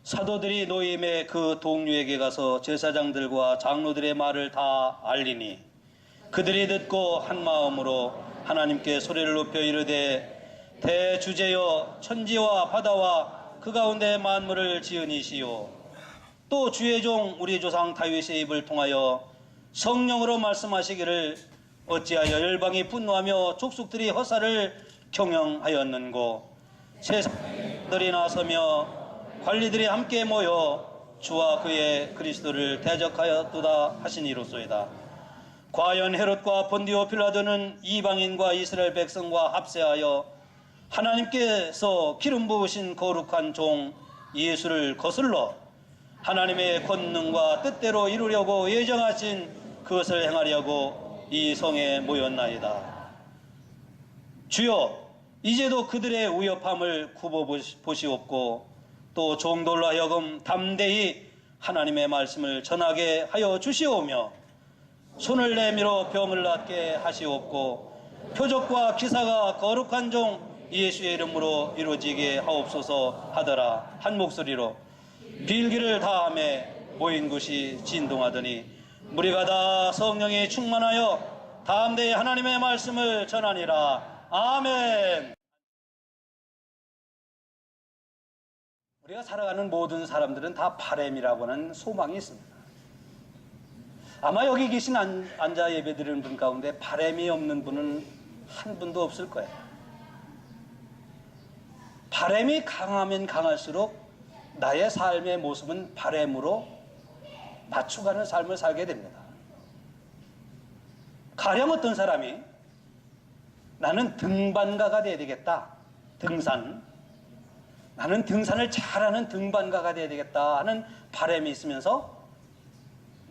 사도들이 노임의 그 동류에게 가서 제사장들과 장로들의 말을 다 알리니 그들이 듣고 한 마음으로 하나님께 소리를 높여 이르되 대주제여 천지와 바다와 그 가운데 만물을 지으니시오 또 주의 종 우리 조상 다윗의 입을 통하여 성령으로 말씀하시기를 어찌하여 열방이 분노하며 족속들이 허사를 경영하였는고 세상들이 나서며 관리들이 함께 모여 주와 그의 그리스도를 대적하였도다 하시니로소이다. 과연 헤롯과 본디오 필라도는 이방인과 이스라엘 백성과 합세하여 하나님께서 기름 부으신 거룩한 종 예수를 거슬러 하나님의 권능과 뜻대로 이루려고 예정하신 그것을 행하려고 이 성에 모였나이다. 주여 이제도 그들의 위협함을 굽어보시옵고 또 종들로 하여금 담대히 하나님의 말씀을 전하게 하여 주시오며 손을 내밀어 병을 낫게 하시옵고 표적과 기사가 거룩한 종 예수의 이름으로 이루어지게 하옵소서 하더라. 한 목소리로 빌기를 다함에 모인 곳이 진동하더니 무리가 다 성령이 충만하여 담대히 하나님의 말씀을 전하니라. 아멘. 우리가 살아가는 모든 사람들은 다 바램이라고 하는 소망이 있습니다. 아마 여기 계신 앉아 예배드리는 분 가운데 바램이 없는 분은 한 분도 없을 거예요. 바램이 강하면 강할수록 나의 삶의 모습은 바램으로 맞춰가는 삶을 살게 됩니다. 가령 어떤 사람이 나는 등반가가 돼야 되겠다. 등산. 나는 등산을 잘하는 등반가가 돼야 되겠다 하는 바람이 있으면서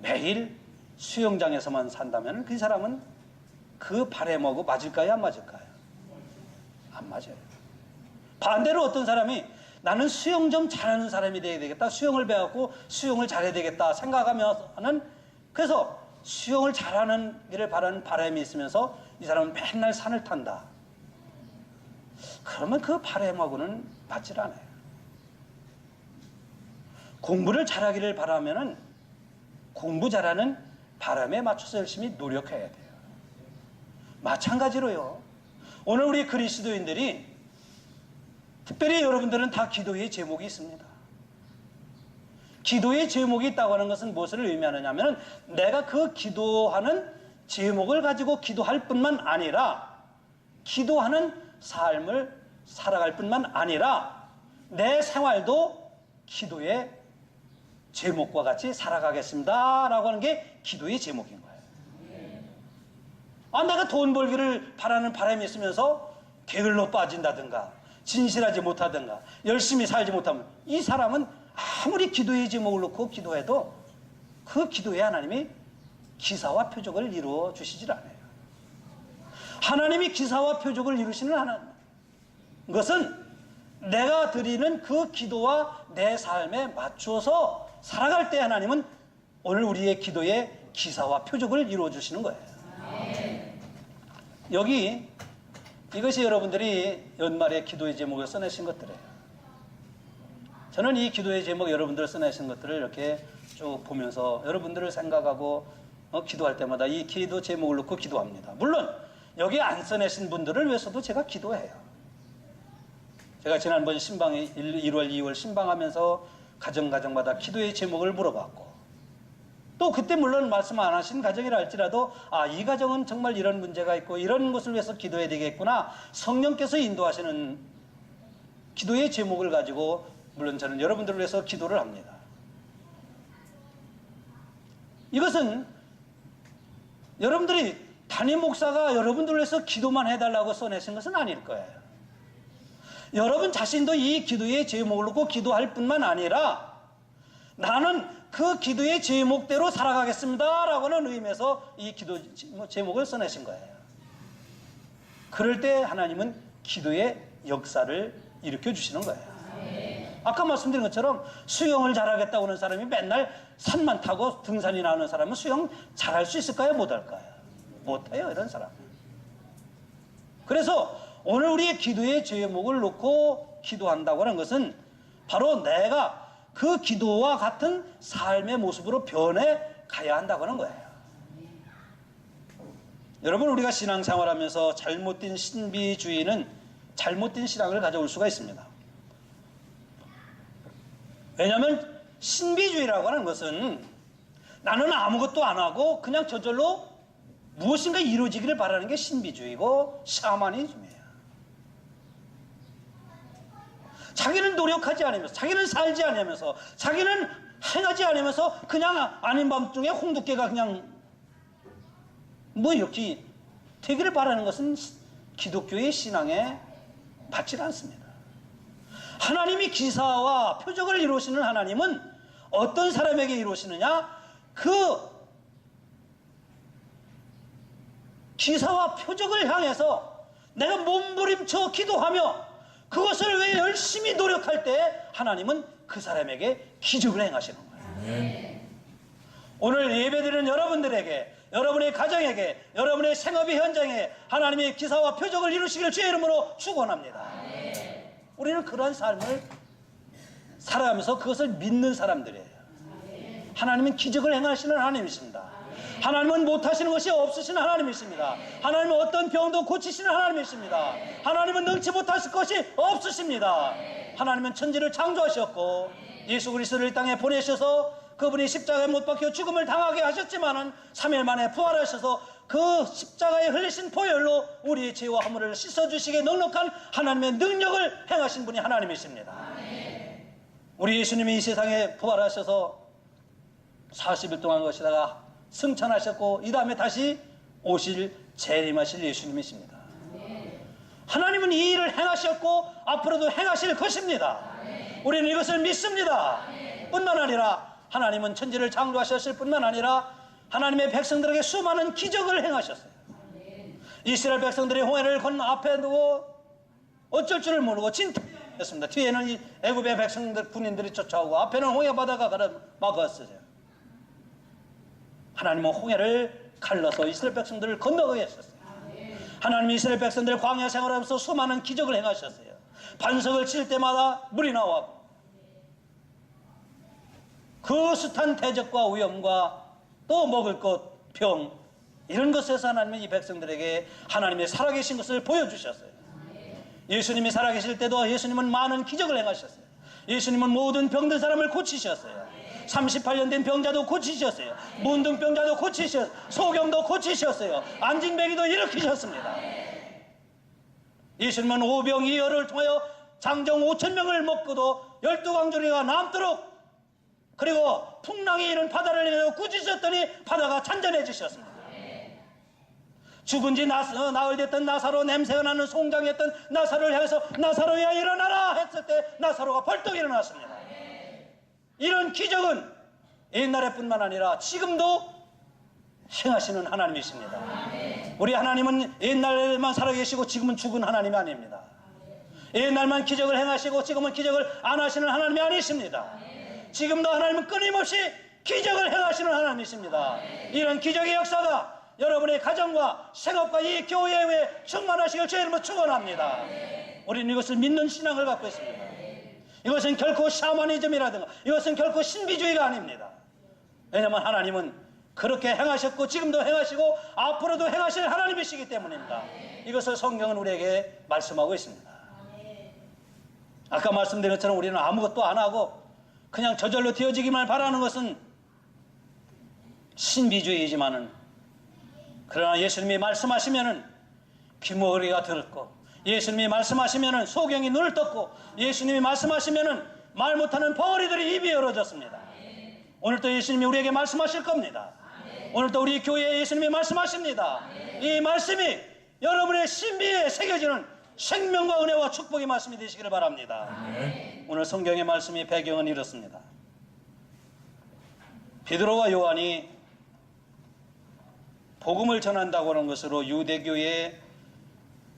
매일 수영장에서만 산다면 그 사람은 그 바람하고 맞을까요? 안 맞을까요? 안 맞아요. 반대로 어떤 사람이 나는 수영 좀 잘하는 사람이 돼야 되겠다. 수영을 배웠고 수영을 잘해야 되겠다 생각하며 하는 그래서 수영을 잘하는 길을 바라는 바람이 있으면서 이 사람은 맨날 산을 탄다. 그러면 그 바람하고는 맞질 않아요. 공부를 잘하기를 바라면은 공부 잘하는 바람에 맞춰서 열심히 노력해야 돼요. 마찬가지로요. 오늘 우리 그리스도인들이 특별히 여러분들은 다 기도의 제목이 있습니다. 기도의 제목이 있다고 하는 것은 무엇을 의미하느냐 하면 내가 그 기도하는 제목을 가지고 기도할 뿐만 아니라 기도하는 삶을 살아갈 뿐만 아니라 내 생활도 기도의 제목과 같이 살아가겠습니다 라고 하는 게 기도의 제목인 거예요. 내가 돈 벌기를 바라는 바람이 있으면서 게을러 빠진다든가 진실하지 못하든가 열심히 살지 못하면 이 사람은 아무리 기도의 제목을 놓고 기도해도 그 기도에 하나님이 기사와 표적을 이루어 주시질 않아요. 하나님이 기사와 표적을 이루시는 것은 내가 드리는 그 기도와 내 삶에 맞춰서 살아갈 때 하나님은 오늘 우리의 기도에 기사와 표적을 이루어 주시는 거예요. 여기 이것이 여러분들이 연말에 기도의 제목을 써내신 것들이에요. 저는 이 기도의 제목 여러분들 써내신 것들을 이렇게 쭉 보면서 여러분들을 생각하고 기도할 때마다 이 기도 제목을 놓고 기도합니다. 물론 여기 안 써내신 분들을 위해서도 제가 기도해요. 제가 지난번 신방에 1월 2월 신방하면서 가정마다 기도의 제목을 물어봤고 또 그때 물론 말씀 안 하신 가정이라 할지라도 이 가정은 정말 이런 문제가 있고 이런 것을 위해서 기도해야 되겠구나 성령께서 인도하시는 기도의 제목을 가지고 물론 저는 여러분들을 위해서 기도를 합니다. 이것은 여러분들이 담임 목사가 여러분들을 위해서 기도만 해달라고 써내신 것은 아닐 거예요. 여러분 자신도 이 기도의 제목을 놓고 기도할 뿐만 아니라 나는 그 기도의 제목대로 살아가겠습니다 라고 하는 의미에서 이 기도 제목을 써내신 거예요. 그럴 때 하나님은 기도의 역사를 일으켜 주시는 거예요. 아까 말씀드린 것처럼 수영을 잘하겠다고 하는 사람이 맨날 산만 타고 등산이나 하는 사람은 수영 잘할 수 있을까요? 못할까요? 못해요, 이런 사람은. 그래서 오늘 우리의 기도의 제목을 놓고 기도한다고 하는 것은 바로 내가 그 기도와 같은 삶의 모습으로 변해 가야 한다고 하는 거예요. 여러분, 우리가 신앙생활하면서 잘못된 신비주의는 잘못된 신앙을 가져올 수가 있습니다. 왜냐하면 신비주의라고 하는 것은 나는 아무것도 안 하고 그냥 저절로 무엇인가 이루어지기를 바라는 게 신비주의고 샤머니즘이에요. 자기는 노력하지 않으면서, 자기는 살지 않으면서, 자기는 행하지 않으면서 그냥 아닌 밤중에 홍두깨가 그냥 뭐 이렇게 되기를 바라는 것은 기독교의 신앙에 맞지 않습니다. 하나님이 기사와 표적을 이루시는 하나님은 어떤 사람에게 이루시느냐? 그 기사와 표적을 향해서 내가 몸부림쳐 기도하며 그것을 위해 열심히 노력할 때 하나님은 그 사람에게 기적을 행하시는 거예요. 오늘 예배드리는 여러분들에게, 여러분의 가정에게, 여러분의 생업의 현장에 하나님의 기사와 표적을 이루시기를 주의 이름으로 축원합니다. 우리는 그러한 삶을 살아가면서 그것을 믿는 사람들이에요. 하나님은 기적을 행하시는 하나님이십니다. 하나님은 못하시는 것이 없으신 하나님이십니다. 하나님은 어떤 병도 고치시는 하나님이십니다. 하나님은 능치 못하실 것이 없으십니다. 하나님은 천지를 창조하셨고 예수 그리스도를 이 땅에 보내셔서 그분이 십자가에 못 박혀 죽음을 당하게 하셨지만은 3일 만에 부활하셔서 그 십자가에 흘리신 보혈로 우리의 죄와 허물을 씻어주시기에 넉넉한 하나님의 능력을 행하신 분이 하나님이십니다. 우리 예수님이 이 세상에 부활하셔서 40일 동안 것이다가 승천하셨고 이 다음에 다시 오실 재림하실 예수님이십니다. 하나님은 이 일을 행하셨고 앞으로도 행하실 것입니다. 우리는 이것을 믿습니다. 뿐만 아니라 하나님은 천지를 창조하셨을 뿐만 아니라 하나님의 백성들에게 수많은 기적을 행하셨어요. 이스라엘 백성들이 홍해를 건너 앞에 두고 어쩔 줄을 모르고 진퇴했습니다. 뒤에는 이 애굽의 백성들 군인들이 쫓아오고 앞에는 홍해 바다가 막았어요. 하나님은 홍해를 갈라서 이스라엘 백성들을 건너가게 하셨어요. 하나님이 이스라엘 백성들 광야 생활하면서 수많은 기적을 행하셨어요. 반석을 칠 때마다 물이 나오고 그 숱한 대적과 위험과 또 먹을 것, 병 이런 것에서 하나님은 이 백성들에게 하나님의 살아계신 것을 보여주셨어요. 예수님이 살아계실 때도 예수님은 많은 기적을 행하셨어요. 예수님은 모든 병든 사람을 고치셨어요. 38년 된 병자도 고치셨어요. 문둥병자도 고치셨어요. 소경도 고치셨어요. 안진뱅이도 일으키셨습니다. 예수님은 오병이어를 통하여 장정 5,000명을 먹고도 12광주리가 남도록 그리고 풍랑이 이른 바다를 내려 꾸짖었더니 바다가 잔잔해지셨습니다. 죽은 지 나흘 됐던 나사로, 냄새가 나는 송장이었던 나사로를 향해서 나사로야 일어나라 했을 때 나사로가 벌떡 일어났습니다. 이런 기적은 옛날에 뿐만 아니라 지금도 행하시는 하나님이십니다. 우리 하나님은 옛날에만 살아계시고 지금은 죽은 하나님이 아닙니다. 옛날만 기적을 행하시고 지금은 기적을 안 하시는 하나님이 아니십니다. 지금도 하나님은 끊임없이 기적을 행하시는 하나님이십니다. 이런 기적의 역사가 여러분의 가정과 생업과 이 교회에 충만하시길 주의 이름으로 축원합니다. 우리는 이것을 믿는 신앙을 갖고 있습니다. 이것은 결코 샤머니즘이라든가 이것은 결코 신비주의가 아닙니다. 왜냐하면 하나님은 그렇게 행하셨고 지금도 행하시고 앞으로도 행하실 하나님이시기 때문입니다. 이것을 성경은 우리에게 말씀하고 있습니다. 아까 말씀드린 것처럼 우리는 아무것도 안 하고 그냥 저절로 되어지기만 바라는 것은 신비주의이지만은 그러나 예수님이 말씀하시면은 귀머거리가 들었고 예수님이 말씀하시면은 소경이 눈을 떴고 예수님이 말씀하시면은 말 못하는 벙어리들이 입이 열어졌습니다. 오늘도 예수님이 우리에게 말씀하실 겁니다. 오늘도 우리 교회에 예수님이 말씀하십니다. 이 말씀이 여러분의 신비에 새겨지는 생명과 은혜와 축복의 말씀이 되시기를 바랍니다. 오늘 성경의 말씀이 배경은 이렇습니다. 베드로와 요한이 복음을 전한다고 하는 것으로 유대교의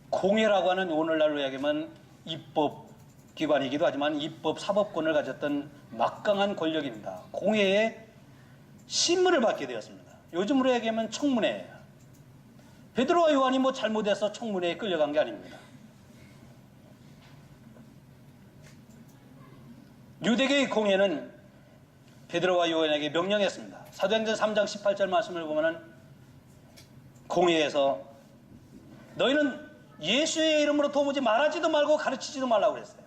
공회라고 하는 오늘날로 이야기하면 입법기관이기도 하지만 입법 사법권을 가졌던 막강한 권력입니다. 공회에 신문을 받게 되었습니다. 요즘으로 얘기하면 청문회예요. 베드로와 요한이 뭐 잘못해서 청문회에 끌려간 게 아닙니다. 유대교의 공예는 베드로와 요한에게 명령했습니다. 사도행전 3장 18절 말씀을 보면은 공예에서 너희는 예수의 이름으로 도무지 말하지도 말고 가르치지도 말라고 그랬어요.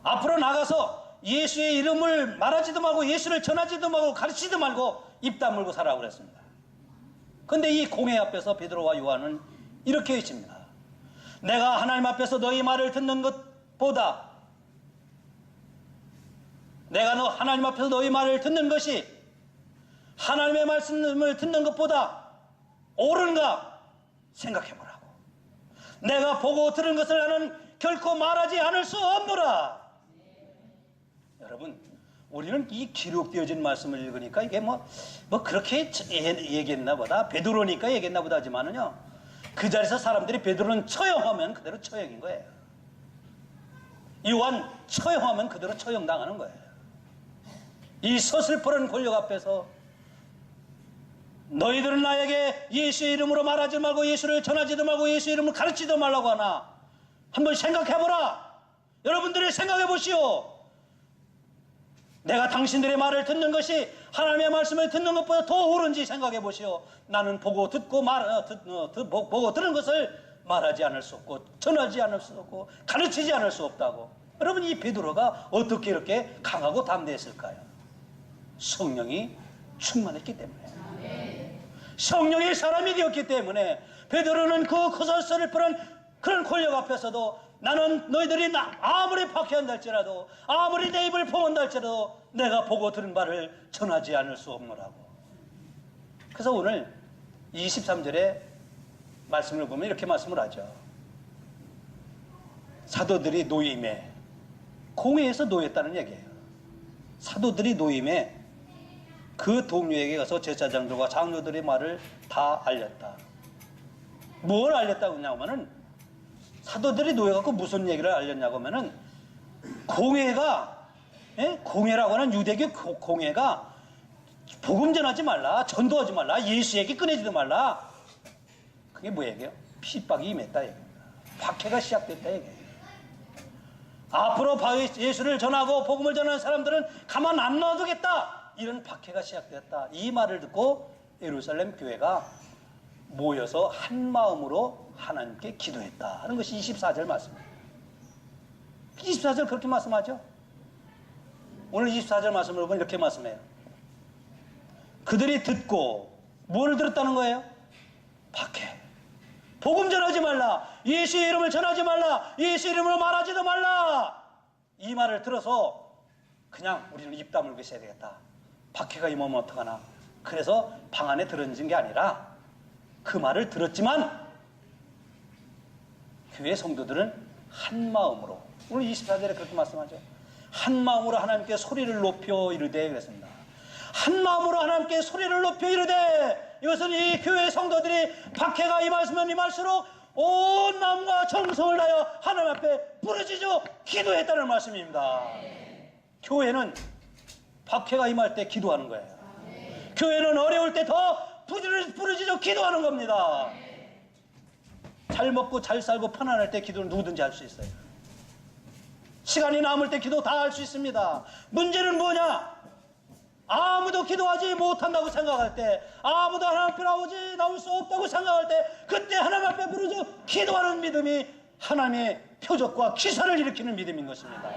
앞으로 나가서 예수의 이름을 말하지도 말고 예수를 전하지도 말고 가르치지도 말고 입 다물고 살라고 그랬습니다. 그런데 이 공회 앞에서 베드로와 요한은 이렇게 외칩니다. 내가 하나님 앞에서 너희 말을 듣는 것보다 하나님 앞에서 너희 말을 듣는 것이 하나님의 말씀을 듣는 것보다 옳은가 생각해보라고. 내가 보고 들은 것을 나는 결코 말하지 않을 수 없노라. 여러분, 우리는 이 기록되어진 말씀을 읽으니까 이게 뭐 그렇게 얘기했나 보다, 베드로니까 얘기했나 보다 하지만은요, 그 자리에서 사람들이 베드로는 처형하면 그대로 처형인 거예요. 요한 처형하면 그대로 처형당하는 거예요. 이 서슬퍼런 권력 앞에서 너희들은 나에게 예수의 이름으로 말하지 말고 예수를 전하지도 말고 예수의 이름을 가르치지도 말라고 하나 한번 생각해보라. 여러분들이 생각해보시오. 내가 당신들의 말을 듣는 것이 하나님의 말씀을 듣는 것보다 더 옳은지 생각해보시오. 나는 보고 듣고 보고 들은 것을 말하지 않을 수 없고 전하지 않을 수 없고 가르치지 않을 수 없다고. 여러분, 이 베드로가 어떻게 이렇게 강하고 담대했을까요? 성령이 충만했기 때문에, 성령의 사람이 되었기 때문에 베드로는 그 거설서를 푸는 그런 권력 앞에서도 나는 너희들이 아무리 박해한다 할지라도 아무리 내 입을 봉한다 할지라도 내가 보고 들은 바를 전하지 않을 수 없노라고. 그래서 오늘 23절에 말씀을 보면 이렇게 말씀을 하죠. 사도들이 노임에, 공회에서 노였다는 얘기예요. 사도들이 노임에 그 동료에게 가서 제사장들과 장로들의 말을 다 알렸다. 뭘 알렸다고 하냐면은, 사도들이 노여갖고 무슨 얘기를 알렸냐고 하면은, 공회라고 하는 유대교 공회가 복음 전하지 말라, 전도하지 말라, 예수 얘기 꺼내지도 말라. 그게 뭐 얘기예요? 핍박이 임했다 얘기입니다. 박해가 시작됐다 얘기예요. 앞으로 예수를 전하고 복음을 전하는 사람들은 가만 안 놔두겠다, 이런 박해가 시작되었다. 이 말을 듣고 예루살렘 교회가 모여서 한 마음으로 하나님께 기도했다 하는 것이 24절 말씀입니다. 24절 그렇게 말씀하죠. 오늘 24절 말씀을 보면 이렇게 말씀해요. 그들이 듣고 뭐를 들었다는 거예요? 박해. 복음 전하지 말라, 예수의 이름을 전하지 말라, 예수의 이름으로 말하지도 말라, 이 말을 들어서 그냥 우리는 입 다물고 있어야 되겠다. 박해가 임하면 어떡하나. 그래서 방 안에 들어앉은 게 아니라 그 말을 들었지만 교회 성도들은 한 마음으로, 오늘 24절에 그렇게 말씀하죠. 한 마음으로 하나님께 소리를 높여 이르되 그랬습니다. 한 마음으로 하나님께 소리를 높여 이르되, 이것은 이 교회 성도들이 박해가 임하시면 임할수록 온 마음과 정성을 다하여 하나님 앞에 부르짖어 기도했다는 말씀입니다. 교회는 박해가 임할 때 기도하는 거예요. 교회는 어려울 때 더 부르짖어 기도하는 겁니다. 잘 먹고 잘 살고 편안할 때 기도는 누구든지 할 수 있어요. 시간이 남을 때 기도 다 할 수 있습니다. 문제는 뭐냐? 아무도 기도하지 못한다고 생각할 때, 아무도 하나님 앞에 나올 수 없다고 생각할 때, 그때 하나님 앞에 부르짖어 기도하는 믿음이 하나님의 표적과 기사를 일으키는 믿음인 것입니다.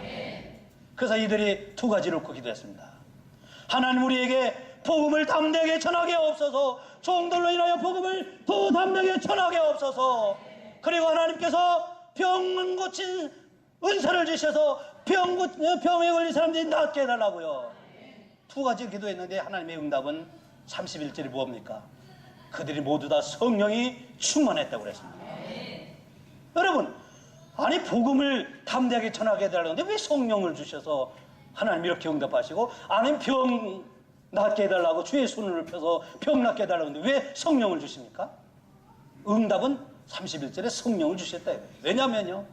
그래서 이들이 두 가지를 놓고 기도했습니다. 하나님, 우리에게 복음을 담대하게 전하게 없어서, 종들로 인하여 복음을 더 담대하게 전하게 없어서, 그리고 하나님께서 병 고친 은사를 주셔서 병에 걸린 사람들이 낫게 해달라고요. 두 가지 기도했는데 하나님의 응답은 31절이 뭡니까? 그들이 모두 다 성령이 충만했다고 그랬습니다. 여러분, 아니 복음을 담대하게 전하게 해달라는데 왜 성령을 주셔서 하나님 이렇게 응답하시고, 아니 병 낫게 해달라고 주의 손을 펴서 병 낫게 해달라는데 왜 성령을 주십니까? 응답은 31절에 성령을 주셨다. 왜냐면요,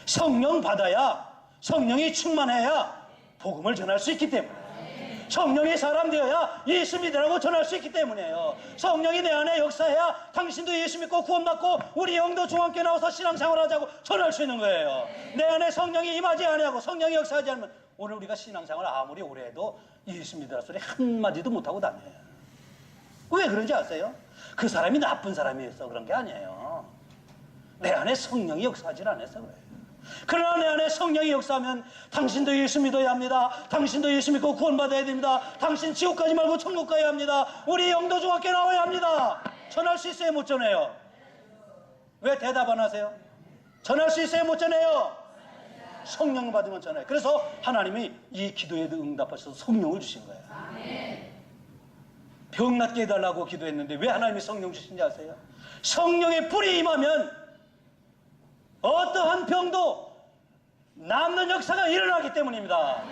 성령 받아야, 성령이 충만해야 복음을 전할 수 있기 때문에, 성령이 사람 되어야 예수 믿으라고 전할 수 있기 때문이에요. 성령이 내 안에 역사해야 당신도 예수 믿고 구원받고 우리 영도 중앙교회 나와서 신앙생활하자고 전할 수 있는 거예요. 내 안에 성령이 임하지 아니하고 성령이 역사하지 않으면 오늘 우리가 신앙생활 아무리 오래 해도 예수 믿으라 소리 한마디도 못하고 다녀요. 왜 그런지 아세요? 그 사람이 나쁜 사람이어서 그런 게 아니에요. 내 안에 성령이 역사하지 않아서 그래요. 그러나 내 안에 성령이 역사하면 당신도 예수 믿어야 합니다. 당신도 예수 믿고 구원받아야 됩니다. 당신 지옥 가지 말고 천국 가야 합니다. 우리 영도 중학교 나와야 합니다. 전할 수 있어요? 못 전해요? 왜 대답 안 하세요? 전할 수 있어요? 못 전해요? 성령 받으면 전해요. 그래서 하나님이 이 기도에 응답하셔서 성령을 주신 거예요. 병 낫게 해달라고 기도했는데 왜 하나님이 성령 주신지 아세요? 성령의 불이 임하면 어떠한 병도 남는 역사가 일어나기 때문입니다.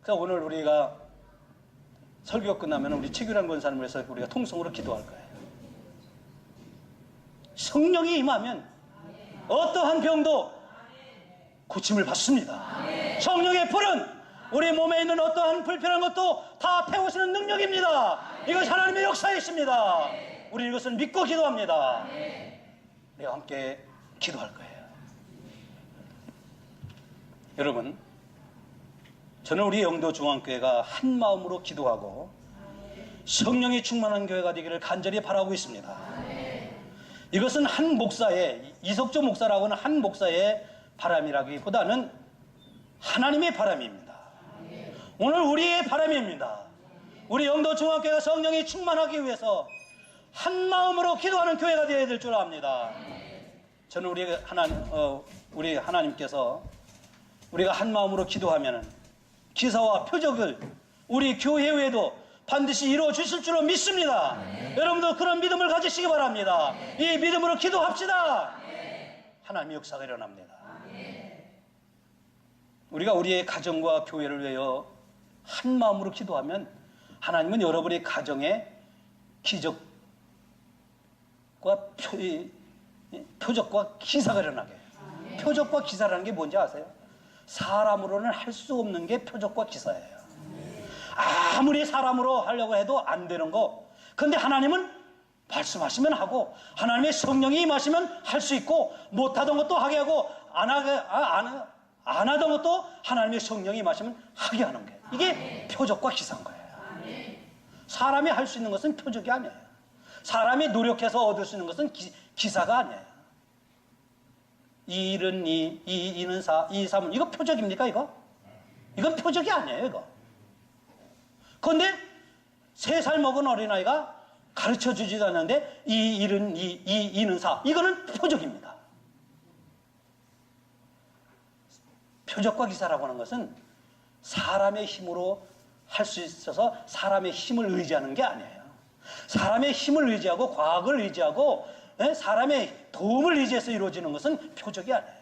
그래서 오늘 우리가 설교 끝나면 우리 최규란 권사님을 해서 우리가 통성으로 기도할 거예요. 성령이 임하면 어떠한 병도 고침을 받습니다. 성령의 불은 우리 몸에 있는 어떠한 불편한 것도 다 태우시는 능력입니다. 이것이 하나님의 역사이십니다. 우리 이것을 믿고 기도합니다. 우리가 함께 기도할 거예요. 여러분, 저는 우리 영도 중앙교회가 한 마음으로 기도하고 성령이 충만한 교회가 되기를 간절히 바라고 있습니다. 이것은 한 목사의, 이석조 목사라고 하는 한 목사의 바람이라기보다는 하나님의 바람입니다. 오늘 우리의 바람입니다. 우리 영도 중앙교회가 성령이 충만하기 위해서 한 마음으로 기도하는 교회가 되어야 될 줄 압니다. 저는 우리 하나님께서 우리가 한 마음으로 기도하면 기사와 표적을 우리 교회에도 반드시 이루어 주실 줄로 믿습니다. 여러분도 그런 믿음을 가지시기 바랍니다. 이 믿음으로 기도합시다. 하나님의 역사가 일어납니다. 우리가 우리의 가정과 교회를 위하여 한 마음으로 기도하면 하나님은 여러분의 가정에 기적과 표적과 기사가 일어나게 해요. 표적과 기사라는 게 뭔지 아세요? 사람으로는 할 수 없는 게 표적과 기사예요. 아무리 사람으로 하려고 해도 안 되는 거. 근데 하나님은 말씀하시면 하고 하나님의 성령이 임하시면 할 수 있고 못하던 것도 하게 하고 안 하던 것도 하나님의 성령이 임하시면 하게 하는 거예요. 이게 표적과 기사인 거예요. 사람이 할 수 있는 것은 표적이 아니에요. 사람이 노력해서 얻을 수 있는 것은 기사가 아니에요. 이 일은 이 이는 사, 이 삼은 이거 표적입니까 이거? 이건 표적이 아니에요 이거. 그런데 3살 먹은 어린아이가 가르쳐주지도 않는데 이 일은 이 이는 사, 이거는 표적입니다. 표적과 기사라고 하는 것은 사람의 힘으로 할 수 있어서 사람의 힘을 의지하는 게 아니에요. 사람의 힘을 의지하고 과학을 의지하고 사람의 도움을 의지해서 이루어지는 것은 표적이 아니에요.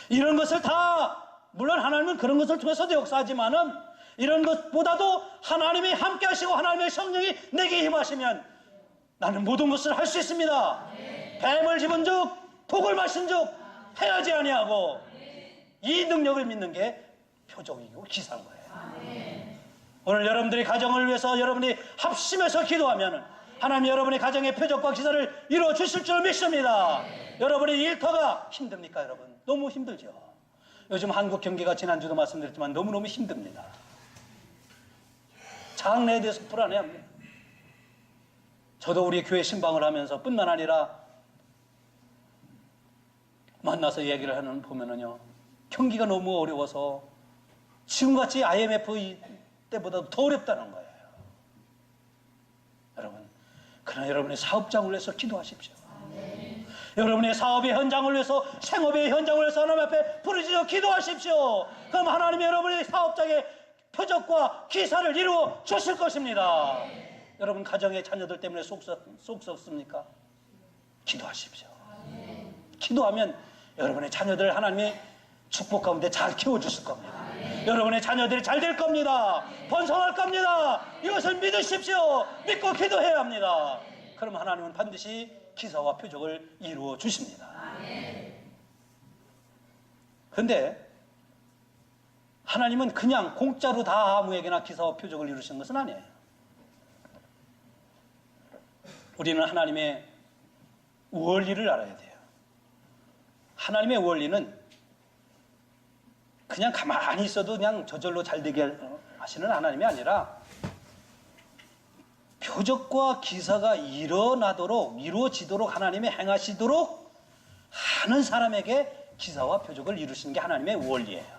이런 것을 다 물론 하나님은 그런 것을 통해서도 역사하지만은 이런 것보다도 하나님이 함께 하시고 하나님의 성령이 내게 임하시면 나는 모든 것을 할 수 있습니다. 뱀을 집은 즉 독을 마신 즉 해하지 아니하고 이 능력을 믿는 게 표적이고 기사인 거예요. 오늘 여러분들이 가정을 위해서 여러분이 합심해서 기도하면 하나님 여러분의 가정의 표적과 기사를 이루어 주실 줄 믿습니다. 여러분의 일터가 힘듭니까 여러분? 너무 힘들죠. 요즘 한국 경기가 지난주도 말씀드렸지만 너무너무 힘듭니다. 장래에 대해서 불안해합니다. 저도 우리 교회 신방을 하면서 뿐만 아니라 만나서 얘기를 하는 보면은요, 경기가 너무 어려워서 지금같이 IMF 때보다 더 어렵다는 거예요. 여러분, 그러나 여러분의 사업장을 위해서 기도하십시오. 여러분의 사업의 현장을 위해서, 생업의 현장을 위해서 하나님 앞에 부르짖어 기도하십시오. 그럼 하나님이 여러분의 사업장에 표적과 기사를 이루어 주실 것입니다. 여러분 가정의 자녀들 때문에 속 썩습니까? 기도하십시오. 기도하면 여러분의 자녀들 하나님이 축복 가운데 잘 키워주실 겁니다. 여러분의 자녀들이 잘 될 겁니다. 번성할 겁니다. 이것을 믿으십시오. 믿고 기도해야 합니다. 그럼 하나님은 반드시 기사와 표적을 이루어 주십니다. 그런데 하나님은 그냥 공짜로 다 아무에게나 기사와 표적을 이루시는 것은 아니에요. 우리는 하나님의 원리를 알아야 돼요. 하나님의 원리는 그냥 가만히 있어도 그냥 저절로 잘 되게 하시는 하나님이 아니라 표적과 기사가 일어나도록, 이루어지도록 하나님이 행하시도록 하는 사람에게 기사와 표적을 이루시는 게 하나님의 원리예요.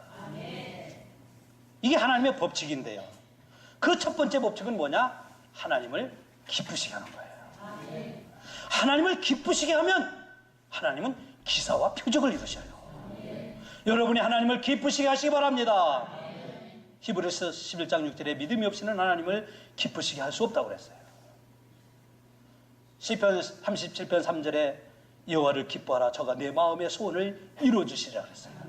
이게 하나님의 법칙인데요. 그 첫 번째 법칙은 뭐냐? 하나님을 기쁘시게 하는 거예요. 하나님을 기쁘시게 하면 하나님은 기사와 표적을 이루셔요. 여러분이 하나님을 기쁘시게 하시기 바랍니다. 히브리서 11장 6절에 믿음이 없이는 하나님을 기쁘시게 할 수 없다고 그랬어요. 시편 37편 3절에 여호와를 기뻐하라 저가 내 마음의 소원을 이루어주시리라 그랬어요.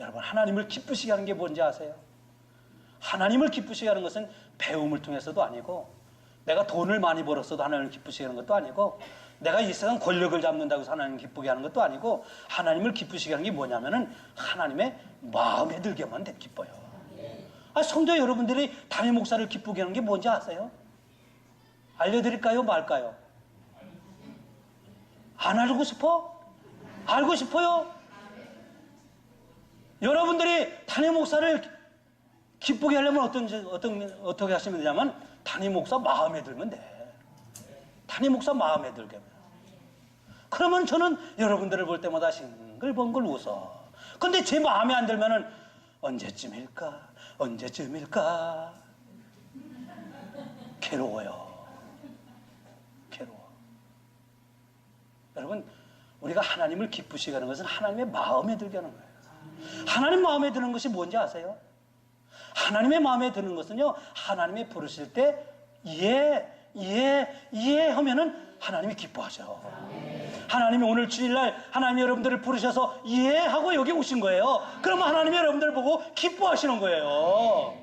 여러분, 하나님을 기쁘시게 하는 게 뭔지 아세요? 하나님을 기쁘시게 하는 것은 배움을 통해서도 아니고, 내가 돈을 많이 벌었어도 하나님을 기쁘시게 하는 것도 아니고, 내가 이 세상 권력을 잡는다고 해서 하나님을 기쁘게 하는 것도 아니고, 하나님을 기쁘시게 하는 게 뭐냐면은 하나님의 마음에 들게만 기뻐요. 성도 여러분들이 담임 목사를 기쁘게 하는 게 뭔지 아세요? 알려드릴까요? 말까요? 안 알고 싶어? 알고 싶어요? 여러분들이 담임 목사를 기쁘게 하려면 어떻게 하시면 되냐면, 담임 목사 마음에 들면 돼. 담임 목사 마음에 들게 하면. 그러면 저는 여러분들을 볼 때마다 싱글벙글 웃어. 근데 제 마음에 안 들면은 언제쯤일까? 언제쯤일까? 괴로워요. 괴로워. 여러분, 우리가 하나님을 기쁘시게 하는 것은 하나님의 마음에 들게 하는 거예요. 하나님 마음에 드는 것이 뭔지 아세요? 하나님의 마음에 드는 것은요, 하나님이 부르실 때 예 하면은 하나님이 기뻐하죠. 하나님이 오늘 주일날 하나님이 여러분들을 부르셔서 예 하고 여기 오신 거예요. 그러면 하나님이 여러분들을 보고 기뻐하시는 거예요.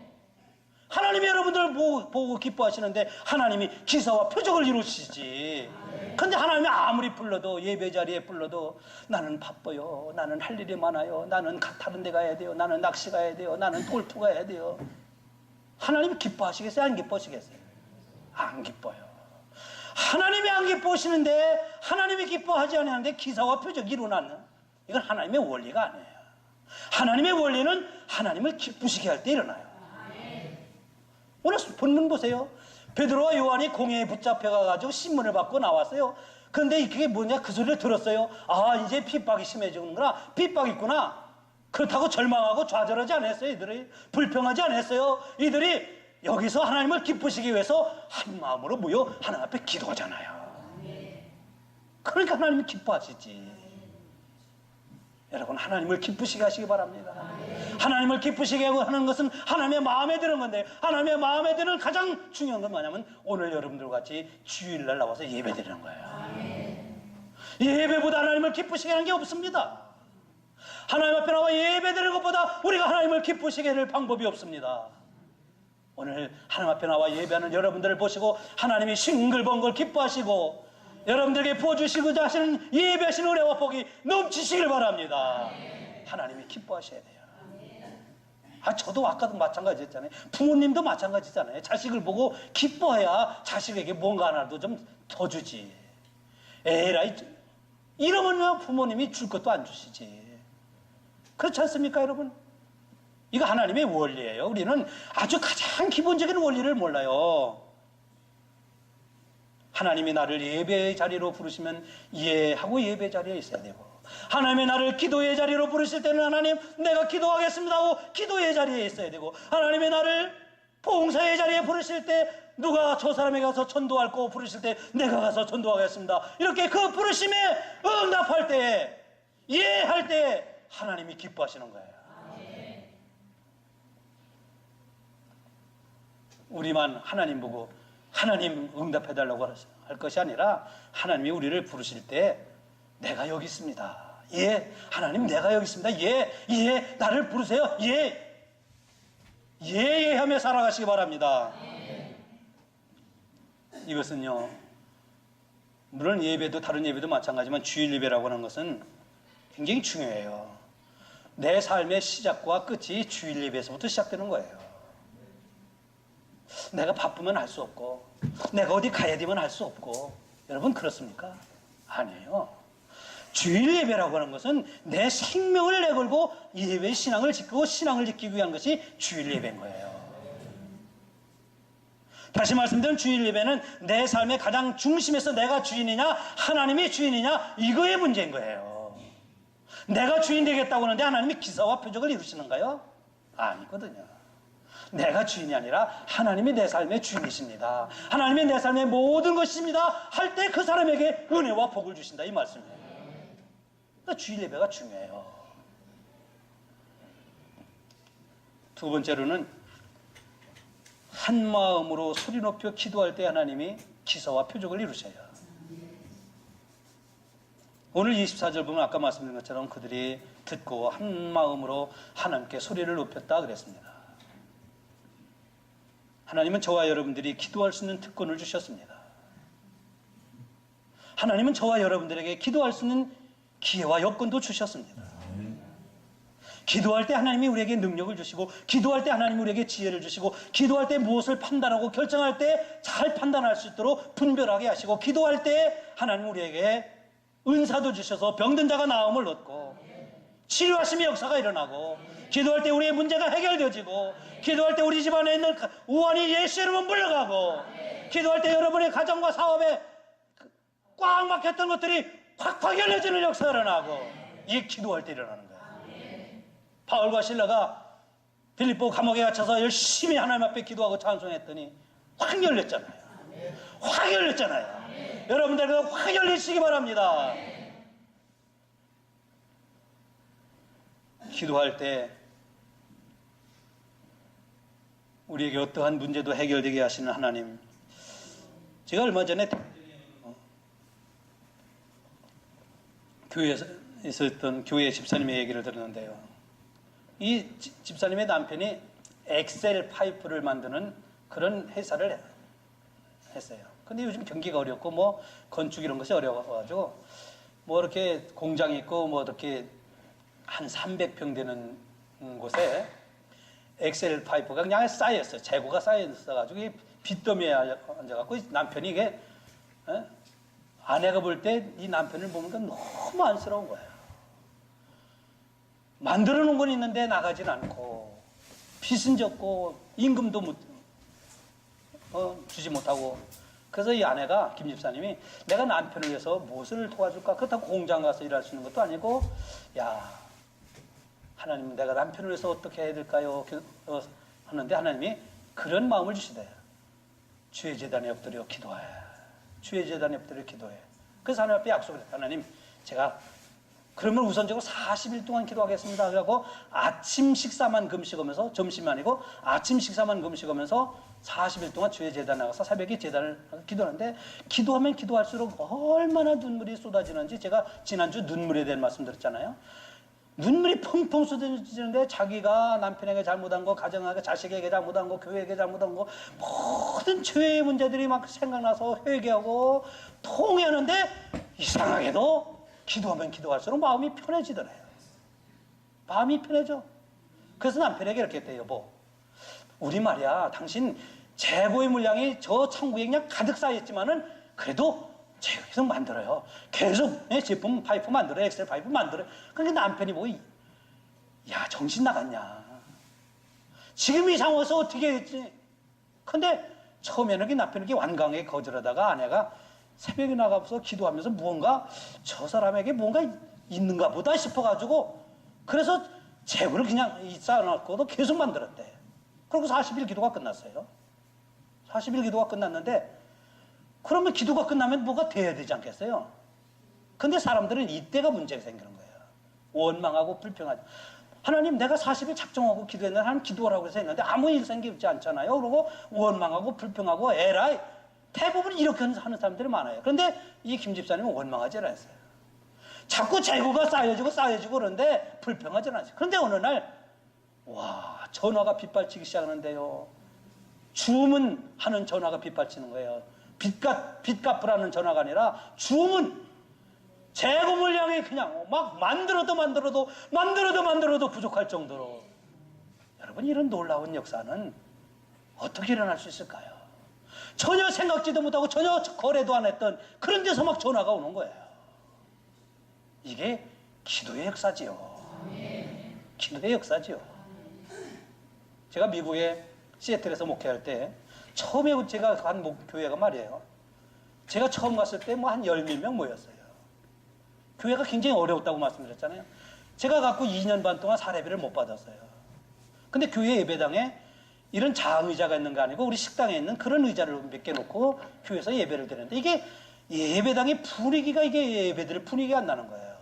하나님이 여러분들을 보고 기뻐하시는데 하나님이 기사와 표적을 이루시지. 근데 하나님이 아무리 불러도, 예배 자리에 불러도 나는 바빠요, 나는 할 일이 많아요, 나는 다른 데 가야 돼요, 나는 낚시 가야 돼요, 나는 골프 가야 돼요. 하나님이 기뻐하시겠어요? 안 기뻐하시겠어요? 안 기뻐요. 하나님이 안 기뻐하시는데, 하나님이 기뻐하지 않는데 기사와 표적이 일어나는, 이건 하나님의 원리가 아니에요. 하나님의 원리는 하나님을 기쁘시게 할 때 일어나요. 오늘 본문 보세요. 베드로와 요한이 공회에 붙잡혀가지고 신문을 받고 나왔어요. 그런데 그게 뭐냐? 그 소리를 들었어요. 아, 이제 핍박이 심해지는구나. 핍박이 있구나. 그렇다고 절망하고 좌절하지 않았어요. 이들이 불평하지 않았어요. 이들이 여기서 하나님을 기쁘시기 위해서 한 마음으로 모여 하나님 앞에 기도하잖아요. 그러니까 하나님이 기뻐하시지. 여러분, 하나님을 기쁘시게 하시기 바랍니다. 하나님을 기쁘시게 하는 것은 하나님의 마음에 드는 건데, 하나님의 마음에 드는 가장 중요한 건 뭐냐면 오늘 여러분들 같이 주일날 나와서 예배 드리는 거예요. 예배보다 하나님을 기쁘시게 하는 게 없습니다. 하나님 앞에 나와 예배 드리는 것보다 우리가 하나님을 기쁘시게 할 방법이 없습니다. 오늘 하나님 앞에 나와 예배하는 여러분들을 보시고 하나님이 싱글벙글 기뻐하시고 여러분들에게 부어주시고자 하시는 예배하시는 은혜와 복이 넘치시길 바랍니다. 하나님이 기뻐하셔야 돼요. 저도 아까도 마찬가지였잖아요. 부모님도 마찬가지잖아요. 자식을 보고 기뻐해야 자식에게 뭔가 하나도 좀 더 주지. 에라이, 이러면 부모님이 줄 것도 안 주시지. 그렇지 않습니까, 여러분? 이거 하나님의 원리예요. 우리는 아주 가장 기본적인 원리를 몰라요. 하나님이 나를 예배의 자리로 부르시면 예하고 예배 자리에 있어야 되고, 하나님이 나를 기도의 자리로 부르실 때는 하나님 내가 기도하겠습니다 하고 기도의 자리에 있어야 되고, 하나님이 나를 봉사의 자리에 부르실 때 누가 저 사람에게 가서 전도할 거 부르실 때 내가 가서 전도하겠습니다, 이렇게 그 부르심에 응답할 때, 예할 때 하나님이 기뻐하시는 거예요. 우리만 하나님 보고 하나님 응답해달라고 할 것이 아니라, 하나님이 우리를 부르실 때 내가 여기 있습니다. 예, 하나님 내가 여기 있습니다. 예, 나를 부르세요. 예 하며 살아가시기 바랍니다. 이것은요, 물론 예배도 다른 예배도 마찬가지지만 주일 예배라고 하는 것은 굉장히 중요해요. 내 삶의 시작과 끝이 주일 예배에서부터 시작되는 거예요. 내가 바쁘면 할 수 없고, 내가 어디 가야 되면 할 수 없고. 여러분 그렇습니까? 아니에요. 주일 예배라고 하는 것은 내 생명을 내걸고 예배의 신앙을 지키고 신앙을 지키기 위한 것이 주일 예배인 거예요. 다시 말씀드리면 주일 예배는 내 삶의 가장 중심에서 내가 주인이냐 하나님이 주인이냐 이거의 문제인 거예요. 내가 주인 되겠다고 하는데 하나님이 기사와 표적을 이루시는가요? 아니거든요. 내가 주인이 아니라 하나님이 내 삶의 주인이십니다. 하나님이 내 삶의 모든 것입니다 할 때 그 사람에게 은혜와 복을 주신다 이 말씀이에요. 그러니까 주일 예배가 중요해요. 두 번째로는 한 마음으로 소리 높여 기도할 때 하나님이 기사와 표적을 이루셔요. 오늘 24절 보면 아까 말씀드린 것처럼 그들이 듣고 한 마음으로 하나님께 소리를 높였다 그랬습니다. 하나님은 저와 여러분들이 기도할 수 있는 특권을 주셨습니다. 하나님은 저와 여러분들에게 기도할 수 있는 기회와 여건도 주셨습니다. 기도할 때 하나님이 우리에게 능력을 주시고, 기도할 때 하나님이 우리에게 지혜를 주시고, 기도할 때 무엇을 판단하고 결정할 때 잘 판단할 수 있도록 분별하게 하시고, 기도할 때 하나님 우리에게 은사도 주셔서 병든 자가 나음을 얻고 치료하심의 역사가 일어나고, 기도할 때 우리의 문제가 해결되어지고, 기도할 때 우리 집안에 있는 우환이 예수 이름으로 물러가고, 기도할 때 여러분의 가정과 사업에 꽉 막혔던 것들이 확확 열려지는 역사가 일어나고, 이게 기도할 때 일어나는 거예요. 바울과 실라가 빌립보 감옥에 갇혀서 열심히 하나님 앞에 기도하고 찬송했더니 확 열렸잖아요. 확 열렸잖아요. 여러분들도 확 열리시기 바랍니다. 기도할 때 우리에게 어떠한 문제도 해결되게 하시는 하나님. 제가 얼마 전에 교회에서 있었던 교회 집사님의 얘기를 들었는데요. 이 집사님의 남편이 엑셀 파이프를 만드는 그런 회사를 했어요. 근데 요즘 경기가 어렵고 뭐 건축 이런 것이 어려워가지고 뭐 이렇게 공장이 있고 뭐 이렇게 한 300평 되는 곳에 엑셀 파이프가 그냥 쌓여있어요. 재고가 쌓여있어가지고 빚더미에 앉아갖고 남편이 이게 아내가 볼 때 이 남편을 보니까 너무 안쓰러운 거예요. 만들어 놓은 건 있는데 나가진 않고 빚은 졌고 임금도 주지 못하고. 그래서 이 아내가 김 집사님이 내가 남편을 위해서 무엇을 도와줄까? 그렇다고 공장 가서 일할 수 있는 것도 아니고, 야 하나님 내가 남편을 위해서 어떻게 해야 될까요? 하는데 하나님이 그런 마음을 주시대요. 주의 제단에 엎드려 기도해. 주의 제단에 엎드려 기도해. 그래서 하나님 앞에 약속을 했어요. 하나님 제가 그러면 우선적으로 40일 동안 기도하겠습니다. 그래갖고 아침 식사만 금식하면서, 점심이 아니고 아침 식사만 금식하면서 40일 동안 주의 제단에 나가서 새벽에 제단을 기도하는데, 기도하면 기도할수록 얼마나 눈물이 쏟아지는지 제가 지난주 눈물에 대한 말씀 드렸잖아요. 눈물이 펑펑 쏟아지는데 자기가 남편에게 잘못한 거, 가정에게, 자식에게 잘못한 거, 교회에게 잘못한 거, 모든 죄의 문제들이 막 생각나서 회개하고 통회하는데 이상하게도 기도하면 기도할수록 마음이 편해지더래요. 마음이 편해져. 그래서 남편에게 이렇게 했대요. 여보, 우리 말이야 당신 재고의 물량이 저 창고에 그냥 가득 쌓여있지만은 그래도 계속 만들어요. 계속 제품 파이프 만들어요. 엑셀 파이프 만들어요. 그러니까 남편이 뭐, 야 정신 나갔냐. 지금 이 상황에서 어떻게 했지. 근데 처음에는 남편에게 완강하게 거절하다가 아내가 새벽에 나가서 기도하면서 무언가 저 사람에게 뭔가 있는가 보다 싶어가지고, 그래서 재고를 그냥 쌓아놓고도 계속 만들었대. 그리고 40일 기도가 끝났어요. 40일 기도가 끝났는데, 그러면 기도가 끝나면 뭐가 돼야 되지 않겠어요? 근데 사람들은 이때가 문제가 생기는 거예요. 원망하고 불평하죠. 하나님 내가 40일 작정하고 기도했는데 하나님 기도하라고 해서 했는데 아무 일 생기지 않잖아요. 그러고 원망하고 불평하고 에라이. 대부분 이렇게 하는 사람들이 많아요. 그런데 이 김 집사님은 원망하지 않았어요. 자꾸 재고가 쌓여지고 그런데 불평하지 않았어요. 그런데 어느 날 와 전화가 빗발치기 시작하는데요. 주문하는 전화가 빗발치는 거예요. 빚 갚으라는 전화가 아니라 주문. 재고 물량이 그냥 막 만들어도 부족할 정도로. 여러분, 이런 놀라운 역사는 어떻게 일어날 수 있을까요? 전혀 생각지도 못하고 전혀 거래도 안 했던 그런 데서 막 전화가 오는 거예요. 이게 기도의 역사지요. 기도의 역사지요. 제가 미국의 시애틀에서 목회할 때 처음에 제가 간 교회가 말이에요. 제가 처음 갔을 때 뭐 한 10몇 명 모였어요. 교회가 굉장히 어려웠다고 말씀드렸잖아요. 제가 갖고 2년 반 동안 사례비를 못 받았어요. 근데 교회 예배당에 이런 장의자가 있는 거 아니고 우리 식당에 있는 그런 의자를 몇 개 놓고 교회에서 예배를 드리는데 이게 예배당의 분위기가 이게 예배들의 분위기가 안 나는 거예요.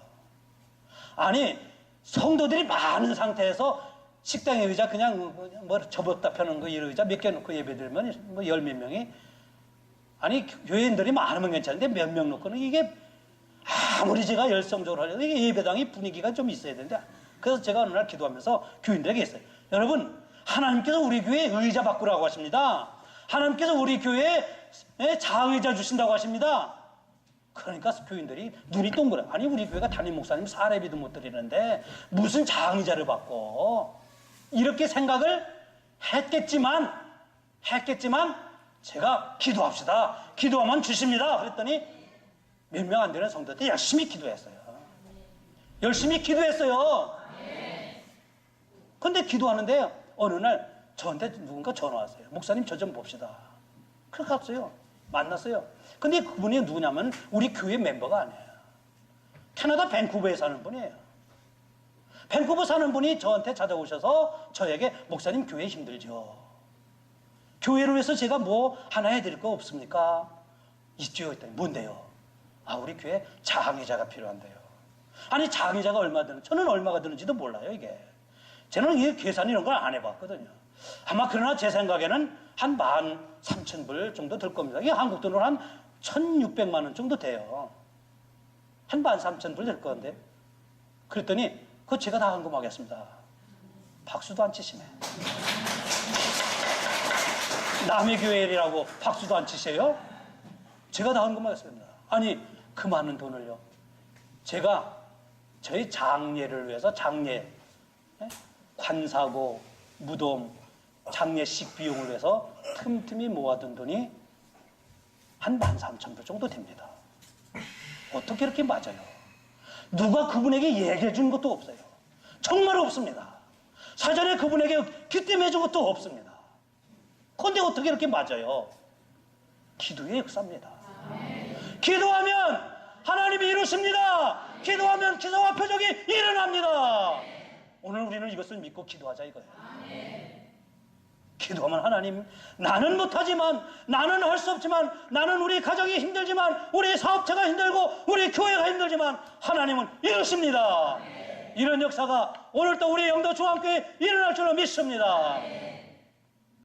아니, 성도들이 많은 상태에서 식당의 의자 그냥 뭐 접었다 펴는 거 이 의자 몇 개 놓고 예배 드리면 뭐 10몇 명이, 아니 교회인들이 많으면 괜찮은데 몇 명 놓고는 이게 아무리 제가 열성적으로 하려도 이게 예배당의 분위기가 좀 있어야 되는데, 그래서 제가 어느 날 기도하면서 교인들에게 했어요. 여러분, 하나님께서 우리 교회에 의자 바꾸라고 하십니다. 하나님께서 우리 교회에 장의자 주신다고 하십니다. 그러니까 교인들이 눈이 동그래. 아니, 우리 교회가 담임 목사님 사례비도 못 드리는데 무슨 장의자를 받고, 이렇게 생각을 했겠지만 제가 기도합시다. 기도하면 주십니다. 그랬더니 몇 명 안 되는 성도들이 열심히 기도했어요. 열심히 기도했어요. 근데 기도하는데 어느 날 저한테 누군가 전화 왔어요. 목사님, 저 좀 봅시다. 그렇게 갔어요. 만났어요. 근데 그분이 누구냐면 우리 교회 멤버가 아니에요. 캐나다 밴쿠버에 사는 분이에요. 밴쿠버 사는 분이 저한테 찾아오셔서 저에게, 목사님 교회 힘들죠? 교회를 위해서 제가 뭐 하나 해드릴 거 없습니까? 있죠. 했더니 뭔데요? 아, 우리 교회 장의자가 필요한데요. 아니, 장의자가 얼마 드는, 저는 얼마가 드는지도 몰라요. 이게 저는 이 계산 이런 걸 안 해봤거든요. 아마 그러나 제 생각에는 한 13,000불 정도 들 겁니다. 이게 한국 돈으로 한 1,600만 원 정도 돼요. 한 13,000불 될 건데. 그랬더니 그거 제가 다 헌금하겠습니다. 박수도 안 치시네. 남의 교회라고 박수도 안 치세요? 제가 다 헌금하겠습니다. 아니, 그 많은 돈을요, 제가 저희 장례를 위해서 장례, 관사고, 무덤, 장례식 비용을 위해서 틈틈이 모아둔 돈이 한 13,000불 정도 됩니다. 어떻게 이렇게 맞아요? 누가 그분에게 얘기해 준 것도 없어요. 정말 없습니다. 사전에 그분에게 귀띔해 준 것도 없습니다. 그런데 어떻게 이렇게 맞아요? 기도의 역사입니다. 기도하면 하나님이 이루십니다. 기도하면 기사와 표적이 일어납니다. 오늘 우리는 이것을 믿고 기도하자 이거예요. 기도하면 하나님, 나는 못하지만, 나는 할 수 없지만, 나는 우리 가정이 힘들지만, 우리 사업체가 힘들고 우리 교회가 힘들지만 하나님은 이루십니다. 이런 역사가 오늘 또 우리 영도 중앙교회에 일어날 줄로 믿습니다.